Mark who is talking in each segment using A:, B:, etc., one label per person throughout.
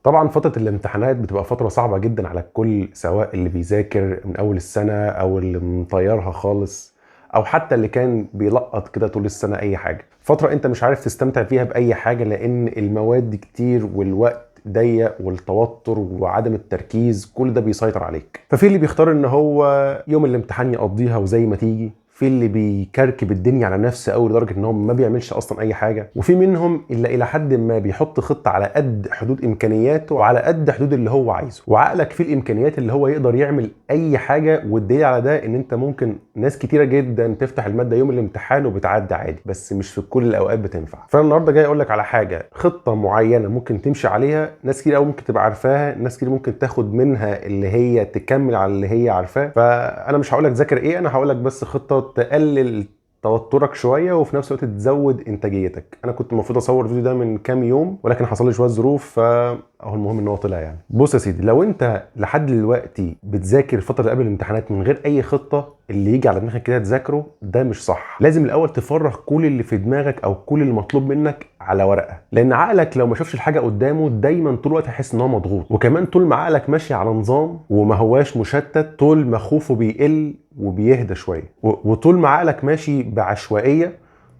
A: طبعا فترة الامتحانات بتبقى فترة صعبة جدا على الكل، سواء اللي بيذاكر من اول السنة او اللي مطيرها خالص او حتى اللي كان بيلقط كده طول السنة اي حاجة. فترة انت مش عارف تستمتع فيها باي حاجة لان المواد كتير والوقت ضيق والتوتر وعدم التركيز كل ده بيسيطر عليك. ففي اللي بيختار ان هو يوم الامتحان يقضيها وزي ما تيجي، في اللي بيكركب الدنيا على نفسه قوي لدرجه ان هو ما بيعملش اصلا اي حاجه، وفي منهم اللي الى حد ما بيحط خطه على قد حدود امكانياته وعلى قد حدود اللي هو عايزه، وعقلك في الامكانيات اللي هو يقدر يعمل اي حاجه. والدليل على ده ان انت ممكن ناس كتيره جدا تفتح الماده يوم الامتحان وبتعدي عادي، بس مش في كل الاوقات بتنفع. فانا النهارده جاي اقول لك على حاجه، خطه معينه ممكن تمشي عليها، ناس كتير قوي ممكن تبقى عارفاها، ناس كتير ممكن تاخد منها اللي هي تكمل على اللي هي عارفاه. فانا مش هقول لك ذاكر ايه، انا هقول لك بس خطه تقلل توترك شويه وفي نفس الوقت تزود انتاجيتك. انا كنت المفروض اصور الفيديو ده من كام يوم ولكن حصل لي شويه ظروف، فاهو المهم ان هو طلع يعني. بص يا سيدي، لو انت لحد دلوقتي بتذاكر الفتره اللي قبل الامتحانات من غير اي خطه، اللي يجي على دماغك كده تذاكره ده مش صح. لازم الاول تفرغ كل اللي في دماغك او كل اللي مطلوب منك على ورقه، لان عقلك لو ما شافش الحاجه قدامه دايما طول الوقت هيحس ان هو مضغوط. وكمان طول ما عقلك ماشي على نظام وما هواش مشتت، طول ما خوفه بيقل وبيهدى شويه، وطول ما عقلك ماشي بعشوائيه،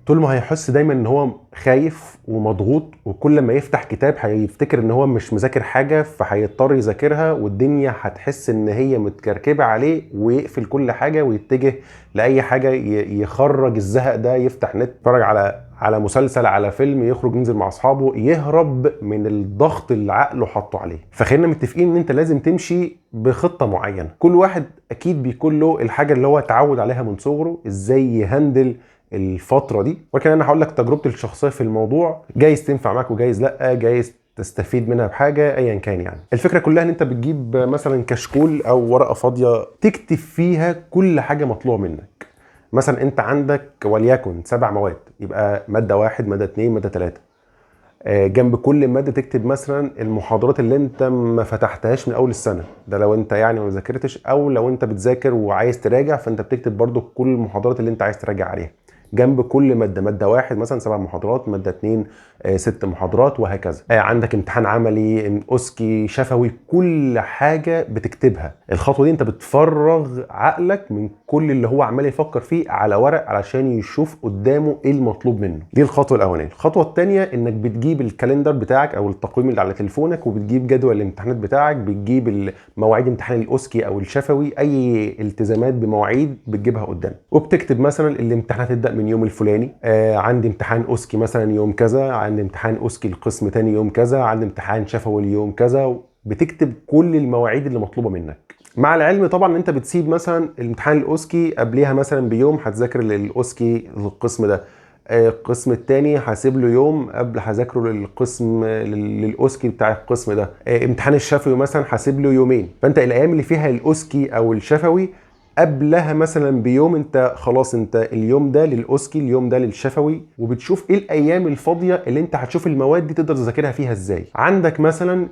A: طول ما هيحس دايما ان هو خايف ومضغوط، وكل ما يفتح كتاب هيفتكر ان هو مش مذاكر حاجه فهيضطر يذاكرها، والدنيا هتحس ان هي متكركبه عليه ويقفل كل حاجه ويتجه لاي حاجه يخرج الزهق ده، يفتح نت، يتفرج على مسلسل، على فيلم، يخرج ينزل مع اصحابه، يهرب من الضغط اللي عقله حطه عليه. فخلينا متفقين ان انت لازم تمشي بخطه معينه. كل واحد اكيد بيكون له الحاجه اللي هو اتعود عليها من صغره، ازاي يهندل الفتره دي. ولكن انا هقول لك تجربتي الشخصيه في الموضوع، جايز تنفع معاك وجايز لا، جايز تستفيد منها بحاجه ايا كان. يعني الفكره كلها ان انت بتجيب مثلا كشكول او ورقه فاضيه تكتب فيها كل حاجه مطلوبه منك. مثلا انت عندك وليكن 7 مواد، يبقى ماده 1 ماده 2 ماده 3. جنب كل ماده تكتب مثلا المحاضرات اللي انت ما فتحتهاش من اول السنه، ده لو انت يعني ما ذاكرتش، او لو انت بتذاكر وعايز تراجع فانت بتكتب برضو كل المحاضرات اللي انت عايز تراجع عليها جنب كل ماده. ماده 1 مثلا 7 محاضرات، ماده 2 6 محاضرات، وهكذا. عندك امتحان عملي، اوسكي، شفوي، كل حاجه بتكتبها. الخطوه دي انت بتفرغ عقلك من كل اللي هو عمال يفكر فيه على ورق علشان يشوف قدامه ايه المطلوب منه. دي الخطوه الاولانيه. الخطوه الثانيه انك بتجيب الكالندر بتاعك او التقويم اللي على تليفونك، وبتجيب جدول الامتحانات بتاعك، بتجيب مواعيد امتحان الاوسكي او الشفوي، اي التزامات بمواعيد بتجيبها قدامك، وبتكتب مثلا الامتحانات تبدا من يوم الفلاني، عندي امتحان اوسكي مثلا يوم كذا، عندي امتحان اوسكي القسم تاني يوم كذا، عندي امتحان شفوي اليوم كذا. بتكتب كل المواعيد اللي مطلوبه منك، مع العلم طبعا ان انت بتسيب مثلا الامتحان الاوسكي قبليها مثلا بيوم، هتذاكر للاوسكي القسم ده. القسم الثاني هسيب له يوم قبل هذاكره للقسم للاوسكي بتاع القسم ده. امتحان الشفوي مثلا هسيب له يومين. فانت الايام اللي فيها الاوسكي او الشفوي قبلها مثلا بيوم، انت خلاص انت اليوم ده للاوسكي، اليوم ده للشفوي، وبتشوف ايه الايام الفاضيه اللي انت هتشوف المواد دي تقدر تذاكرها فيها ازاي. عندك مثلا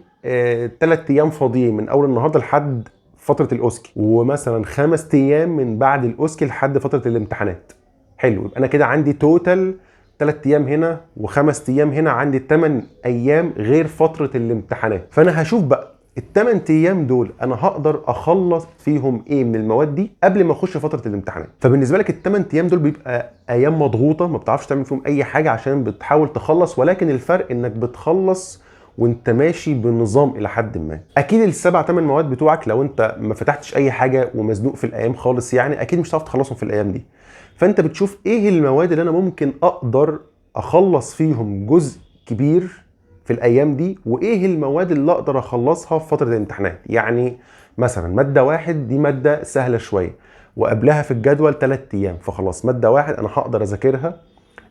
A: 3 ايام فاضيين من اول النهارده لحد فتره الاوسكي، ومثلا 5 ايام من بعد الاوسكي لحد فتره الامتحانات. حلو، يبقى انا كده عندي توتال 3 ايام هنا و5 ايام هنا، عندي 8 ايام غير فتره الامتحانات. فانا هشوف بقى ال8 ايام دول انا هقدر اخلص فيهم ايه من المواد دي قبل ما اخش فتره الامتحانات. فبالنسبه لك ال8 ايام دول بيبقى ايام مضغوطه ما بتعرفش تعمل فيهم اي حاجه عشان بتحاول تخلص، ولكن الفرق انك بتخلص وانت ماشي بنظام الى حد ما. اكيد ال7 8 مواد بتوعك لو انت ما فتحتش اي حاجه ومزنوق في الايام خالص، يعني اكيد مش هتعرف تخلصهم في الايام دي. فانت بتشوف ايه المواد اللي انا ممكن اقدر اخلص فيهم جزء كبير في الايام دي، وايه المواد اللي اقدر اخلصها في فتره الامتحانات. يعني مثلا ماده 1 دي ماده سهله شويه وقبلها في الجدول 3 ايام، فخلاص ماده 1 انا هقدر اذاكرها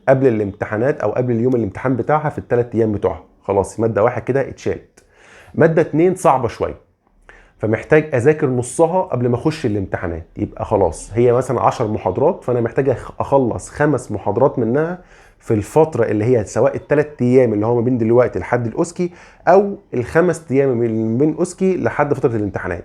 A: قبل الامتحانات او قبل اليوم الامتحان بتاعها في ال3 ايام بتوعها. خلاص ماده 1 كده اتشالت. ماده 2 صعبه شويه فمحتاج اذاكر نصها قبل ما اخش الامتحانات، يبقى خلاص هي مثلا 10 محاضرات، فانا محتاج اخلص 5 محاضرات منها في الفتره اللي هي سواء ال3 ايام اللي هو ما بين دلوقتي لحد الاوسكي، او ال5 ايام من بين اوسكي لحد فتره الامتحانات.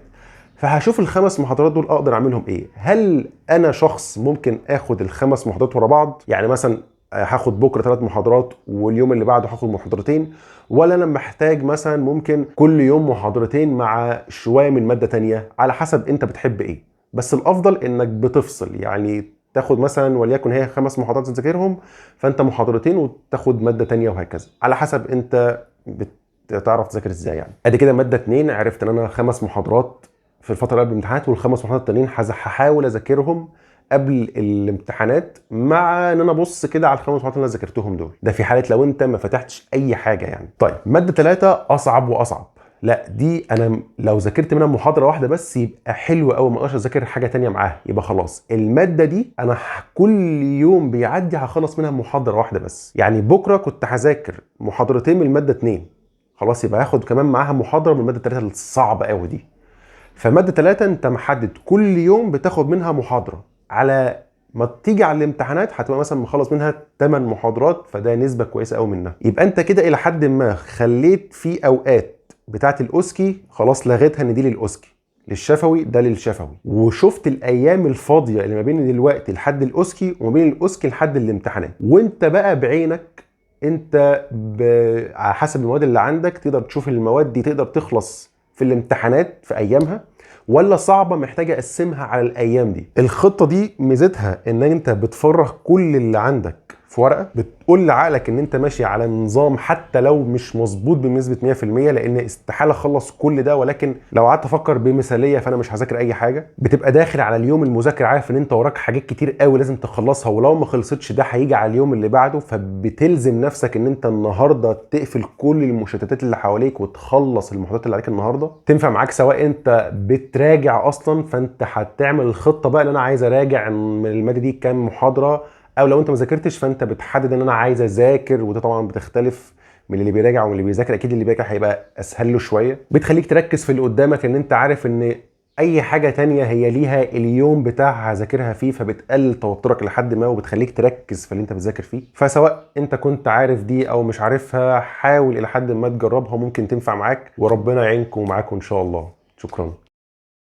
A: فهشوف ال5 محاضرات دول اقدر اعملهم ايه. هل انا شخص ممكن اخد ال5 محاضرات ورا بعض؟ يعني مثلا هاخد بكره 3 محاضرات واليوم اللي بعده هاخد محاضرتين، ولا انا محتاج مثلا ممكن كل يوم محاضرتين مع شويه من ماده تانية، على حسب انت بتحب ايه. بس الافضل انك بتفصل، يعني تاخد مثلا وليكن هي 5 محاضرات تذاكرهم، فانت محاضرتين وتاخد ماده تانية وهكذا، على حسب انت بتعرف تذاكر ازاي. يعني ادي كده ماده 2 عرفت ان انا 5 محاضرات في الفتره اللي قبل الامتحانات، والخمس محاضرات التانيين هحاول اذاكرهم قبل الامتحانات، مع ان انا ابص كده على الخمس محاضرات اللي انا ذاكرتهم دول، ده في حاله لو انت ما فتحتش اي حاجه يعني. طيب ماده 3 اصعب واصعب. لا دي انا لو ذاكرت منها محاضره واحده بس يبقى حلو قوي، ما اقدرش اذاكر حاجه تانية معاها، يبقى خلاص الماده دي انا كل يوم بيعدي هخلص منها محاضره واحده بس. يعني بكره كنت هذاكر محاضرتين من الماده 2، خلاص يبقى هاخد كمان معاها محاضره من الماده 3 الصعبه قوي دي. فماده 3 انت محدد كل يوم بتاخد منها محاضره، على ما تيجي على الامتحانات هتبقى مثلا مخلص منها 8 محاضرات، فده نسبه كويسه قوي منها. يبقى انت كده الى حد ما خليت في اوقات بتاعه الاوسكي خلاص لغيتها ان دي للاوسكي، للشفوي ده للشفوي، وشفت الايام الفاضيه اللي ما بين دلوقتي لحد الاوسكي وما بين الاوسكي لحد الامتحانات، وانت بقى بعينك انت على حسب المواد اللي عندك تقدر تشوف المواد دي تقدر تخلص في الامتحانات في ايامها، ولا صعبه محتاجه اقسمها على الايام دي. الخطه دي ميزتها ان انت بتفرغ كل اللي عندك في ورقه، بتقول لعقلك ان انت ماشي على نظام حتى لو مش مظبوط بنسبه 100%، لان استحاله اخلص كل ده، ولكن لو قعدت افكر بمثاليه فانا مش هذاكر اي حاجه. بتبقى داخل على اليوم المذاكره عارف ان انت وراك حاجات كتير قوي لازم تخلصها، ولو ما خلصتش ده هيجي على اليوم اللي بعده، فبتلزم نفسك ان انت النهارده تقفل كل المشتتات اللي حواليك وتخلص المحاضرات اللي عليك النهارده. تنفع معاك سواء انت بتراجع اصلا، فانت هتعمل الخطه بقى اللي انا عايز اراجع من الماده دي كام محاضره، او لو انت ما ذاكرتش فانت بتحدد ان انا عايز اذاكر، وده طبعا بتختلف من اللي بيراجع ومن اللي بيذاكر. اكيد اللي بيراجع هيبقى اسهل له شويه، بتخليك تركز في اللي قدامك، ان انت عارف ان اي حاجه تانية هي ليها اليوم بتاعها هذاكرها فيه، فبتقلل توترك لحد ما وبتخليك تركز في اللي انت بتذاكر فيه. فسواء انت كنت عارف دي او مش عارفها، حاول الى حد ما تجربها، ممكن تنفع معاك، وربنا يعينكم ومعاكم ان شاء الله. شكرا.